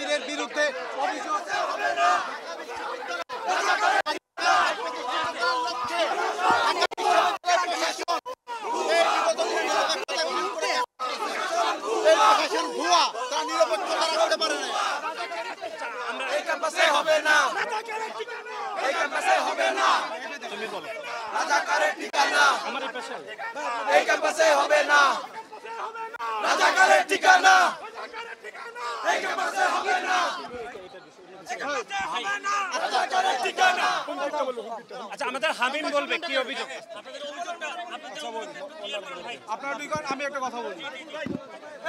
শিবিরের বিরুদ্ধে অভিযোগ ভুয়া, তারা নিরপেক্ষতা রাখতে পারে না। এই ক্যাম্পাসে হবে না, এই ক্যাম্পাসে হবে না, তুমি বলো রাজাকারের ঠিকানা আমারই পাশে, এই ক্যাম্পাসে হবে না রাজাকারের ঠিকানা, এই ক্যাম্পাসে হবে না রাজাকারের ঠিকানা। আচ্ছা আমাদের হামিম বলবে কি অভিযোগ আপনারা দুইজন, আমি একটা কথা বলি।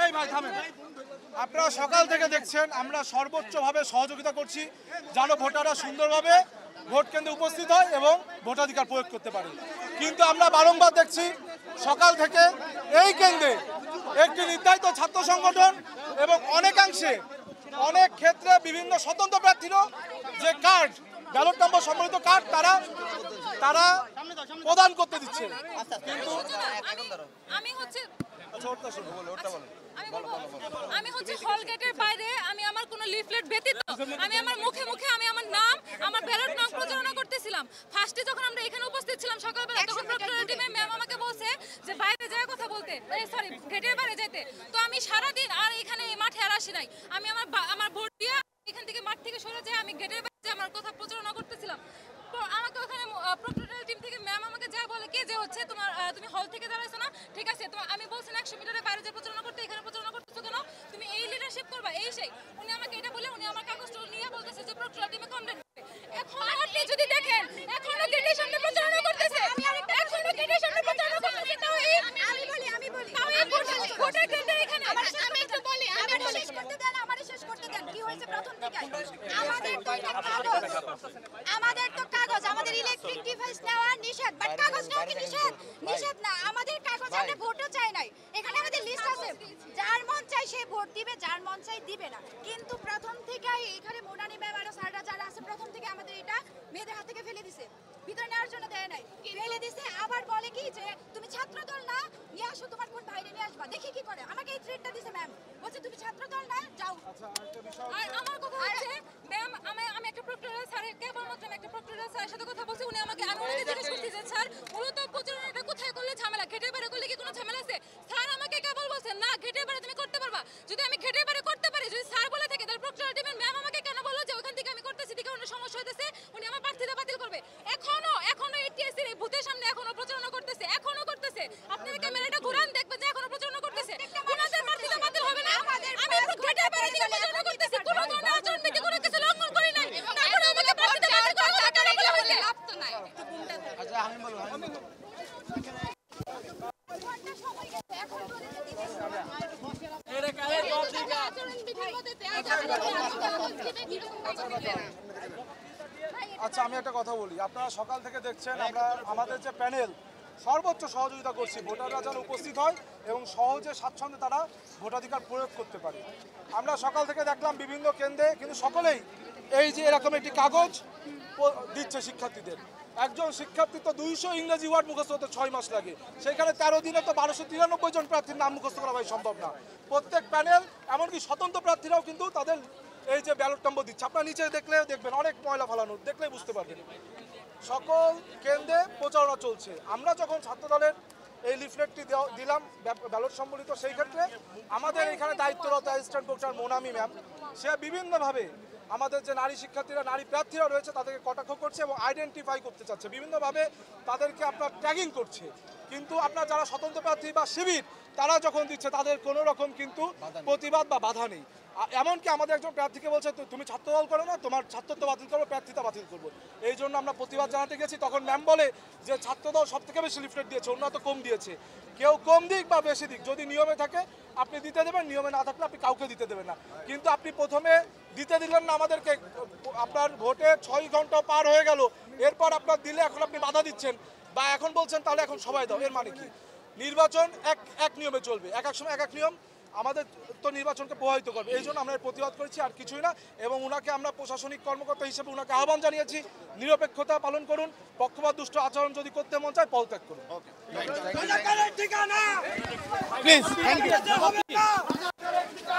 এই ভাই থামেন। আপনারা সকাল থেকে দেখছেন আমরা সর্বোচ্চভাবে সহযোগিতা করছি যেন ভোটাররা সুন্দরভাবে ভোট কেন্দ্রে উপস্থিত হয় এবং ভোটাধিকার প্রয়োগ করতে পারে। কিন্তু আমরা বারংবার দেখছি সকাল থেকে এই কেন্দ্রে একটি নির্ধারিত ছাত্র সংগঠন এবং অনেকাংশে অনেক ক্ষেত্রে বিভিন্ন স্বতন্ত্র প্রার্থীরও যে কার্ড, ব্যালট নম্বর সম্বলিত কার্ড তারা প্রদান করতে দিচ্ছে। কিন্তু আমি হচ্ছে হল গেটের বাইরে আমি আমার কোনো লিফলেট ব্যতীত আমি আমার মুখে মুখে আমি আমার নাম আমার ব্যালট নাম প্রচারণা করতেছিলাম। ফার্স্টে যখন আমরা এখানে উপস্থিত ছিলাম সকালবেলা তখন প্রক্টরিয়াল টিমের ম্যাম আমাকে বলছে যে বাইরে যায় কথা বলতে, সরি গেটের বাইরে যেতে। তো আমি সারাদিন আর এখানে মাঠে আর আসি নাই, আমি আমার ভোট দিয়ে এখান থেকে মাঠ থেকে সরে যায় আমি গেটের বাইরে আমার কথা প্রচারণা করতেছিলাম। তো আমাকে ওখানে প্রক্টরিয়াল টিম থেকে ম্যাম আমাকে যা বলে কে যে হচ্ছে তোমার তুমি হল থেকে দাঁড়াইছো না, ঠিক আছে তোমার আমি বলছি 100 মিটারের বাইরে যে প্রচারণা করতে, এখানে প্রচারণা করতেছো কেন, তুমি এই লিডারশিপ করবা এই সেই। উনি আমাকে এটা বলে উনি আমার কাগজটা নিয়ে বলতেছে যে প্রক্টরিয়াল টিমে কমপ্লেইন করবে। এখন আপনি যদি দেখেন এখনো গেটের সামনে প্রচারণা করতেছে, এখনো গেটের সামনে প্রচারণা করতেছে। তাও এই আমি বলি তাও এই ভোটার কেন্দ্রে এখানে আমি একটু বলি আমি শেষ করতে দেন, আমারে শেষ করতে দেন। কি হয়েছে প্রথম থেকে আমাদের তো কাগজ আমাদের ইলেকট্রিক ডিভাইস নেওয়া নিষেধ, বাট কাগজ নেওয়া কি নিষেধ না। আমাদের কাগজ আমরা ভোটও চাই নাই, এখানে আমাদের লিস্ট আছে, যার মন চাই সে ভোট দিবে, যার মন চাই দিবে না। কিন্তু প্রথম থেকেই এখানে মোনানি ম্যাম আর স্যাররা যারা আছে প্রথম থেকে আমাদের এটা মেয়েদের হাত থেকে ফেলে দিছে, ভিতরে নেওয়ার জন্য দেয় নাই, ফেলে দিছে। আবার বলে কি যে তুমি ছাত্র দল না, নিয়ে আসো তোমার কোন বাইরে নিয়ে আসবা, দেখি কি করে। আমাকে এই থ্রেটটা দিছে ম্যাম, বলছে তুমি ছাত্র দল না যাও। আর আমার কথা হচ্ছে ম্যাম আমি একটা প্রক্টরিয়াল স্যারের কেবলমাত্র একটা প্রক্টরিয়াল স্যারের সাথে কথা বলছি, উনি আমাকে আমি ওনাকে জিজ্ঞেস করছি যে স্যার মূলত প্রচারণাটা কোথায় করলে ঝামেলা, গেটের বাইরে করলে কি কোনো ঝামেলা আছে? স্যার আমাকে কেবল বলছেন না গেটের বাইরে তুমি করতে পারবা। যদি আমি গেটের বাইরে করতে পারি, যদি স্যার বলে থাকে তাহলে প্রক্টরিয়াল টিমের ম্যাম আমাকে কেন বললো যে ওখান থেকে আমি করতেছি দেখে কোনো সমস্যা হইতেছে, উনি আমার প্রার্থীতা বাতিল করবে। এখনো এটিএসসি এর বুথের সামনে এখনো প্রচারণা করতেছে, এখনো করতেছে। আপনারা ক্যামেরাটা ঘুরান দেখবেন যে এখনো প্রচারণা করতেছে। ওনাদের প্রার্থীতা বাতিল হবে না। আমি গেটের বাইরে থেকে প্রচারণা করতেছি, কোনো ধরনের আচরণবিধি কোনো কিছু লঙ্ঘন করি নাই, তারপরে আমাকে প্রার্থীতা বাতিল করার কথা কেন বলা হইছে? লাভ তো নাই। আচ্ছা আমি বলবো আচ্ছা আমি একটা কথা বলি। আপনারা সকাল থেকে দেখছেন আমরা আমাদের যে প্যানেল সর্বোচ্চ সহযোগিতা করছি ভোটাররা যেন উপস্থিত হয় এবং সহজে স্বাচ্ছন্দ্যে তারা ভোটাধিকার প্রয়োগ করতে পারে। আমরা সকাল থেকে দেখলাম বিভিন্ন কেন্দ্রে কিন্তু সকলেই এই যে এরকম একটি কাগজ দিচ্ছে শিক্ষার্থীদের। একজন শিক্ষার্থী তো 200 ইংরেজি ওয়ার্ড মুখস্থ হতে 6 মাস লাগে, সেখানে 13 দিনে তো 1293 জন প্রার্থীর নাম মুখস্থ করা ভাই সম্ভব না। প্রত্যেক প্যানেল এমনকি স্বতন্ত্র প্রার্থীরাও কিন্তু তাদের এই যে ব্যালট নম্বর দিচ্ছে, আপনারা নিচে দেখলেও দেখবেন অনেক ময়লা ফালানো, দেখলেই বুঝতে পারবেন। সকল কেন্দ্রে প্রচারণা চলছে। আমরা যখন ছাত্রদলের এই লিফলেটটি দিলাম ব্যালট সম্বলিত, সেই ক্ষেত্রে আমাদের এখানে দায়িত্বরত অ্যাসিস্ট্যান্ট প্রফেসর মোনামি ম্যাম সে বিভিন্নভাবে আমাদের যে নারী শিক্ষার্থীরা নারী প্রার্থীরা রয়েছে তাদেরকে কটাক্ষ করছে এবং আইডেন্টিফাই করতে চাচ্ছে, বিভিন্নভাবে তাদেরকে আপনার ট্যাগিং করছে। কিন্তু আপনার যারা স্বতন্ত্র প্রার্থী বা শিবির তারা যখন দিচ্ছে তাদের কোনো রকম কিন্তু প্রতিবাদ বা বাধা নেই। এমনকি আমাদের একজন প্রার্থীকে বলছে তুমি ছাত্রদল করো না, তোমার ছাত্রত্ব বাতিল করবো, প্রার্থিতা বাতিল করবো। এই জন্য আমরা প্রতিবাদ জানাতে গেছি। তখন ম্যাম বলে যে ছাত্রদল সব থেকে বেশি লিফলেট দিয়েছে, অন্য তো কম দিয়েছে। কেউ কম দিক বা বেশি দিক, যদি নিয়মে থাকে আপনি দিতে দেবেন, নিয়মে না থাকলে আপনি কাউকে দিতে দেবেন না। কিন্তু আপনি প্রথমে দিতে দিলেন না আমাদেরকে, আপনার ভোটে 6 ঘন্টা পার হয়ে গেল, এরপর আপনার দিলে এখন আপনি বাধা দিচ্ছেন বা এখন বলছেন তাহলে এখন সবাই দাও। এর মানে কি? নির্বাচন এক নিয়মে চলবে, এক সময় এক নিয়ম আমাদের তো নির্বাচনকে প্রভাবিত করবে। এই জন্য আমরা প্রতিবাদ করেছি, আর কিছুই না। এবং ওনাকে আমরা প্রশাসনিক কর্মকর্তা হিসেবে ওনাকে আহ্বান জানিয়েছি, নিরপেক্ষতা পালন করুন, পক্ষপাত দুষ্ট আচরণ যদি করতে মন চায় পদত্যাগ করুন। Please thank you.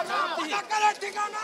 রাজাকারের ঠিকানা